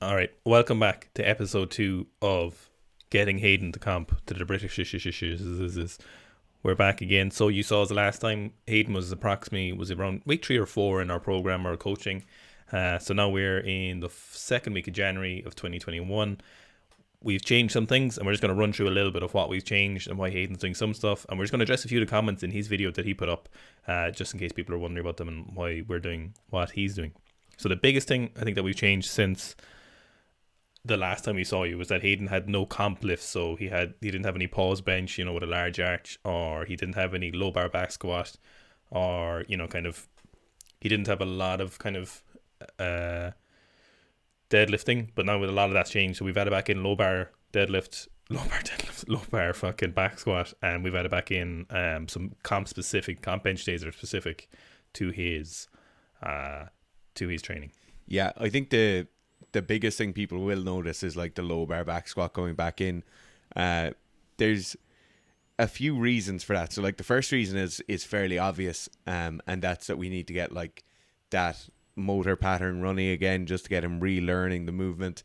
All right, welcome back to episode 2 of Getting Hadyn to Comp to the British. We're back again. So you saw us last time. Hadyn was around week 3 or 4 in our program or coaching. So now we're in the second week of January of 2021. We've changed some things, and we're just going to run through a little bit of what we've changed and why Hadyn's doing some stuff. And we're just going to address a few of the comments in his video that he put up, just in case people are wondering about them and why we're doing what he's doing. So the biggest thing I think that we've changed since the last time we saw you was that Hadyn had no comp lifts. So he didn't have any pause bench, with a large arch, or he didn't have any low bar back squat, or he didn't have a lot of deadlifting. But now with a lot of that's changed, so we've added back in low bar fucking back squat, and we've added back in some comp bench days that are specific to his training. Yeah, I think the biggest thing people will notice is like the low bar back squat going back in. There's a few reasons for that. So like the first reason is fairly obvious, and that's that we need to get like that motor pattern running again, just to get him relearning the movement.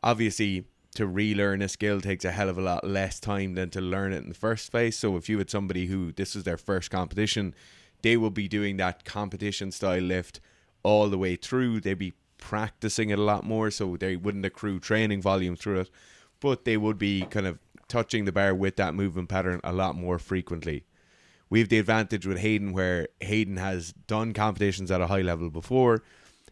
Obviously, to relearn a skill takes a hell of a lot less time than to learn it in the first place. So if you had somebody who this is their first competition, they will be doing that competition style lift all the way through. They'd be practicing it a lot more, so they wouldn't accrue training volume through it, but they would be kind of touching the bar with that movement pattern a lot more frequently. We have the advantage with Hadyn, where Hadyn has done competitions at a high level before.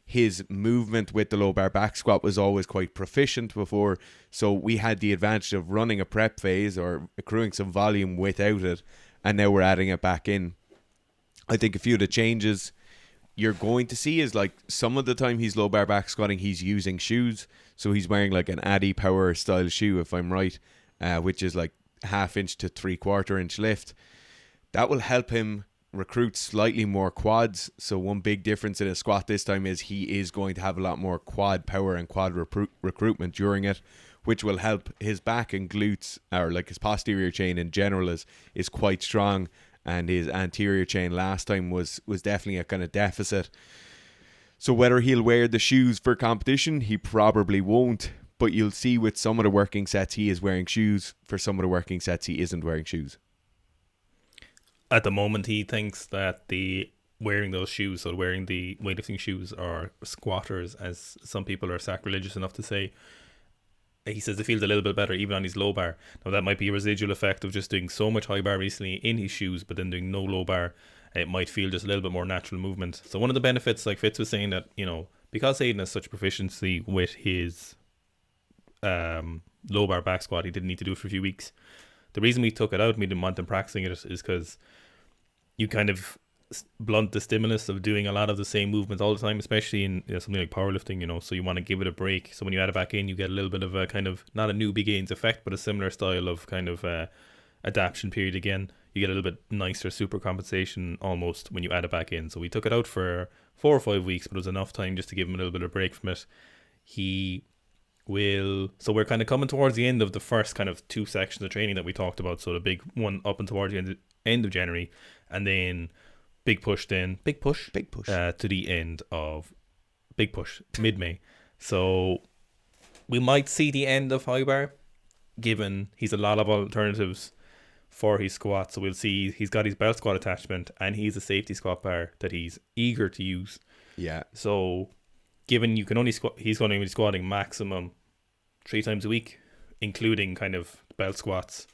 His movement with the low bar back squat was always quite proficient before, so we had the advantage of running a prep phase or accruing some volume without it, and now we're adding it back in. I think a few of the changes you're going to see is like some of the time he's low bar back squatting, he's using shoes. So he's wearing like an Addy Power style shoe, if I'm right, which is like 1/2 inch to 3/4 inch lift. That will help him recruit slightly more quads. So one big difference in his squat this time is he is going to have a lot more quad power and quad recruitment during it, which will help his back and glutes, or like his posterior chain in general is quite strong. And his anterior chain last time was definitely a kind of deficit. So whether he'll wear the shoes for competition, he probably won't. But you'll see with some of the working sets, he is wearing shoes. For some of the working sets, he isn't wearing shoes. At the moment, he thinks that wearing those shoes, so wearing the weightlifting shoes, are squatters, as some people are sacrilegious enough to say. He says it feels a little bit better even on his low bar. Now that might be a residual effect of just doing so much high bar recently in his shoes, but then doing no low bar. It might feel just a little bit more natural movement. So one of the benefits, like Fitz was saying, that because Hadyn has such proficiency with his low bar back squat, he didn't need to do it for a few weeks. The reason we took it out and we didn't want him practicing it is because you kind of blunt the stimulus of doing a lot of the same movements all the time, especially in something like powerlifting, so you want to give it a break. So when you add it back in, you get a little bit of a kind of, not a newbie gains effect, but a similar style of kind of adaptation period again. You get a little bit nicer super compensation almost when you add it back in. So we took it out for 4 or 5 weeks, but it was enough time just to give him a little bit of break from it. So we're kind of coming towards the end of the first kind of 2 sections of training that we talked about. So the big one up and towards the end of January, and then big push to the end of big push mid-May. So we might see the end of high bar, given he's a lot of alternatives for his squat. So we'll see he's got his belt squat attachment, and he's a safety squat bar that he's eager to use. Yeah. So given you can only he's going to be squatting maximum 3 times a week, including kind of belt squats.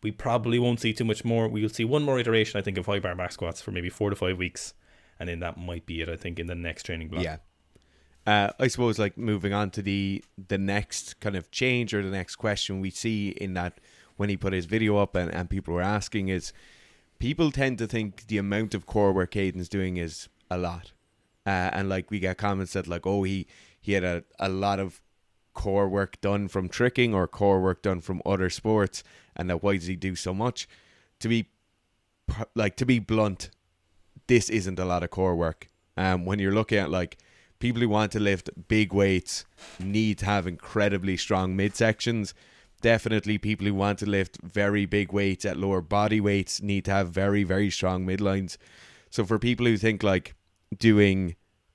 We probably won't see too much more. We'll see one more iteration, I think, of high bar back squats for maybe 4 to 5 weeks. And then that might be it, I think, in the next training block. Yeah. I suppose like moving on to the next kind of change, or the next question we see in that when he put his video up and people were asking, is people tend to think the amount of core work Hadyn's doing is a lot. And like we get comments that like, oh, he had a lot of core work done from tricking or core work done from other sports, and that why does he do so much? To be blunt, this isn't a lot of core work. When you're looking at like people who want to lift big weights need to have incredibly strong midsections. Definitely people who want to lift very big weights at lower body weights need to have very, very strong midlines. So for people who think like doing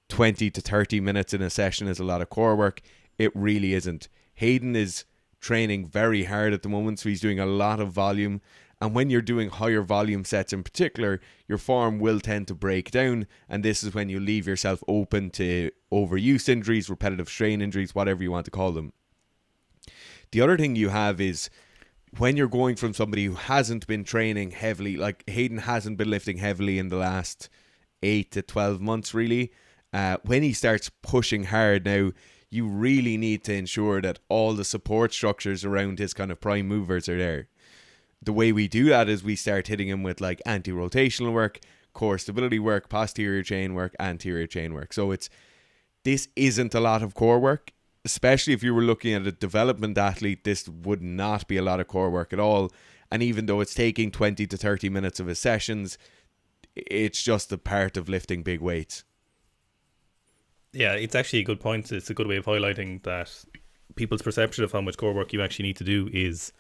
20 to 30 minutes in a session is a lot of core work, It really isn't. Hadyn is training very hard at the moment, so he's doing a lot of volume. And when you're doing higher volume sets in particular, your form will tend to break down. And this is when you leave yourself open to overuse injuries, repetitive strain injuries, whatever you want to call them. The other thing you have is when you're going from somebody who hasn't been training heavily, like Hadyn hasn't been lifting heavily in the last 8 to 12 months really, when he starts pushing hard now, you really need to ensure that all the support structures around his kind of prime movers are there. The way we do that is we start hitting him with like anti-rotational work, core stability work, posterior chain work, anterior chain work. So this isn't a lot of core work, especially if you were looking at a development athlete. This would not be a lot of core work at all. And even though it's taking 20 to 30 minutes of his sessions, it's just a part of lifting big weights. Yeah, it's actually a good point. It's a good way of highlighting that people's perception of how much core work you actually need to do is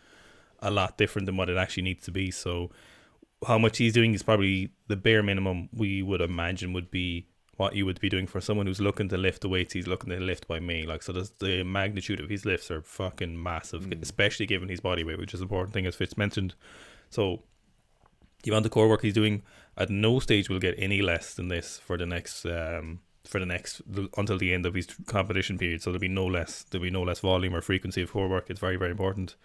a lot different than what it actually needs to be. So how much he's doing is probably the bare minimum we would imagine would be what you would be doing for someone who's looking to lift the weights he's looking to lift by me. Like, so the magnitude of his lifts are fucking massive, especially given his body weight, which is an important thing, as Fitz mentioned. So the amount of core work he's doing, at no stage will get any less than this for the next until the end of his competition period. So there'll be no less volume or frequency of core work. It's very, very important.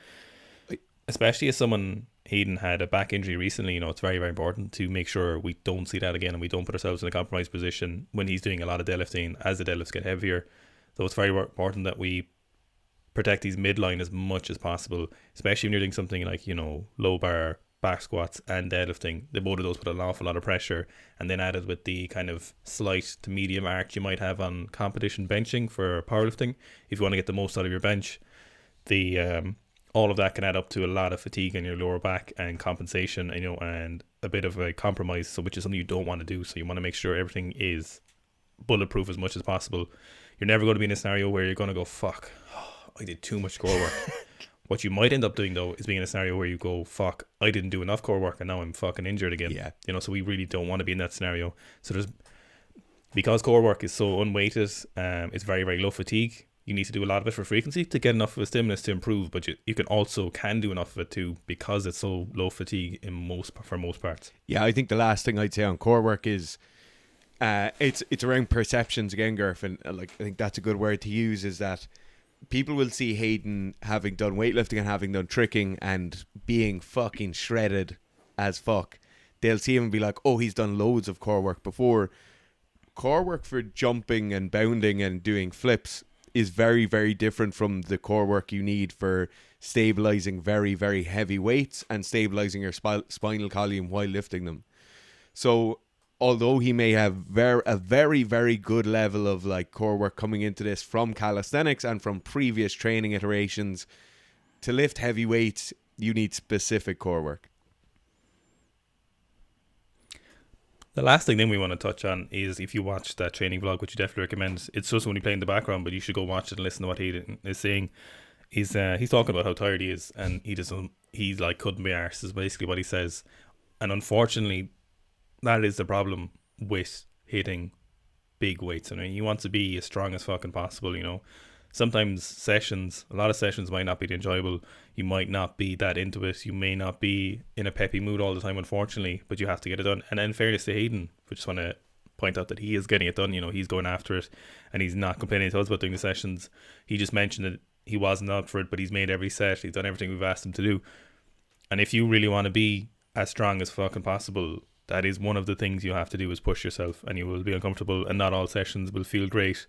Especially as someone, Hadyn had a back injury recently, it's very, very important to make sure we don't see that again and we don't put ourselves in a compromised position when he's doing a lot of deadlifting as the deadlifts get heavier. So it's very important that we protect his midline as much as possible, especially when you're doing something like, low bar, back squats and deadlifting. Both of those put an awful lot of pressure, and then added with the kind of slight to medium arc you might have on competition benching for powerlifting. If you want to get the most out of your bench, all of that can add up to a lot of fatigue in your lower back and compensation, and a bit of a compromise, so which is something you don't want to do. So you want to make sure everything is bulletproof as much as possible. You're never going to be in a scenario where you're going to go, fuck, I did too much core work. What you might end up doing though is being in a scenario where you go, fuck, I didn't do enough core work and now I'm fucking injured again. Yeah. So we really don't want to be in that scenario. So because core work is so unweighted, it's very, very low fatigue. You need to do a lot of it for frequency to get enough of a stimulus to improve, but you can do enough of it too because it's so low fatigue for most parts. Yeah, I think the last thing I'd say on core work is it's around perceptions again, Garth, and I think that's a good word to use, is that people will see Hadyn having done weightlifting and having done tricking and being fucking shredded as fuck. They'll see him and be like, oh, he's done loads of core work before. Core work for jumping and bounding and doing flips is very, very different from the core work you need for stabilizing very, very heavy weights and stabilizing your spinal column while lifting them. So although he may have a very, very good level of core work coming into this from calisthenics and from previous training iterations, to lift heavy weights, you need specific core work. The last thing then we want to touch on is, if you watch that training vlog, which you definitely recommend, it's just only playing in the background, but you should go watch it and listen to what he is saying. He's talking about how tired he is, and he couldn't be arsed, is basically what he says. And unfortunately, that is the problem with hitting big weights. I mean, you want to be as strong as fucking possible, Sometimes a lot of sessions might not be enjoyable. You might not be that into it. You may not be in a peppy mood all the time, unfortunately, but you have to get it done. And in fairness to Hadyn, I just want to point out that he is getting it done. He's going after it, and he's not complaining to us about doing the sessions. He just mentioned that he wasn't up for it, but he's made every set. He's done everything we've asked him to do. And if you really want to be as strong as fucking possible, that is one of the things you have to do, is push yourself, and you will be uncomfortable, and not all sessions will feel great.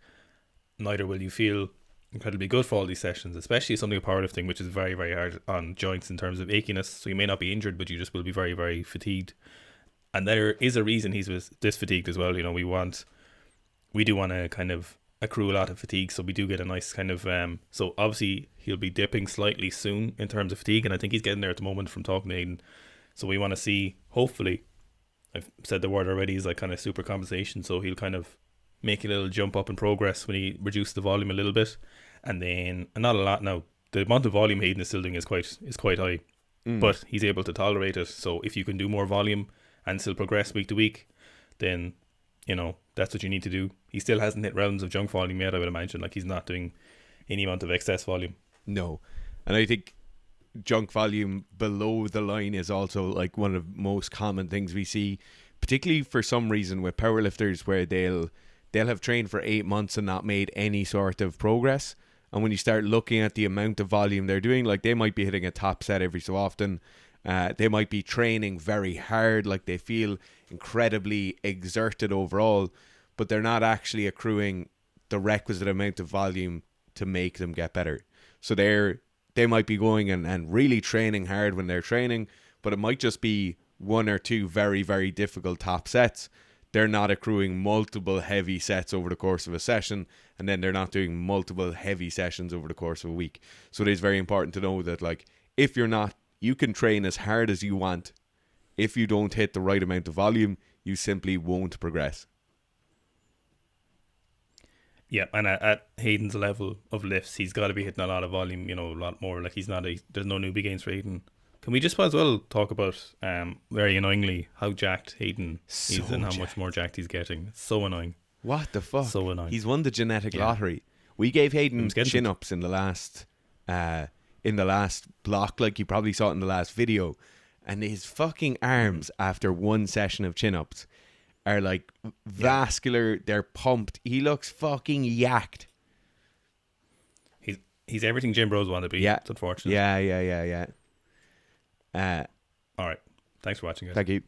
Neither will you feel incredibly good for all these sessions, especially something like powerlifting, which is very, very hard on joints in terms of achiness. So you may not be injured, but you just will be very, very fatigued. And there is a reason he's this fatigued as well. We do want to kind of accrue a lot of fatigue, so we do get a nice kind of so obviously he'll be dipping slightly soon in terms of fatigue, and I think he's getting there at the moment from talking to Hadyn. So we want to see, hopefully, I've said the word already, is kind of super compensation, so he'll kind of make a little jump up in progress when he reduces the volume a little bit, and not a lot. Now the amount of volume Hadyn is still doing is quite high, but he's able to tolerate it. So if you can do more volume and still progress week to week, then that's what you need to do. He still hasn't hit realms of junk volume yet, I would imagine. He's not doing any amount of excess volume. No. And I think junk volume below the line is also like one of the most common things we see, particularly for some reason with powerlifters, where they'll have trained for 8 months and not made any sort of progress. And when you start looking at the amount of volume they're doing, like they might be hitting a top set every so often. They might be training very hard, like they feel incredibly exerted overall, but they're not actually accruing the requisite amount of volume to make them get better. So they might be going and really training hard when they're training, but it might just be 1 or 2 very, very difficult top sets. They're not accruing multiple heavy sets over the course of a session, and then they're not doing multiple heavy sessions over the course of a week. So it is very important to know that, like, if you're not, you can train as hard as you want. If you don't hit the right amount of volume, you simply won't progress. Yeah, and at Hayden's level of lifts, he's got to be hitting a lot of volume, a lot more. Like, there's no newbie gains for Hayden. Can we just as well talk about, very annoyingly, how jacked Hayden is and how much more jacked he's getting? It's so annoying. What the fuck? So annoying. He's won the genetic lottery. We gave Hayden chin-ups in the last block, like you probably saw it in the last video, and his fucking arms after one session of chin-ups are like vascular. They're pumped. He looks fucking yacked. He's everything gym bros want to be. Yeah. It's unfortunate. Yeah. All right. Thanks for watching, guys. Thank you.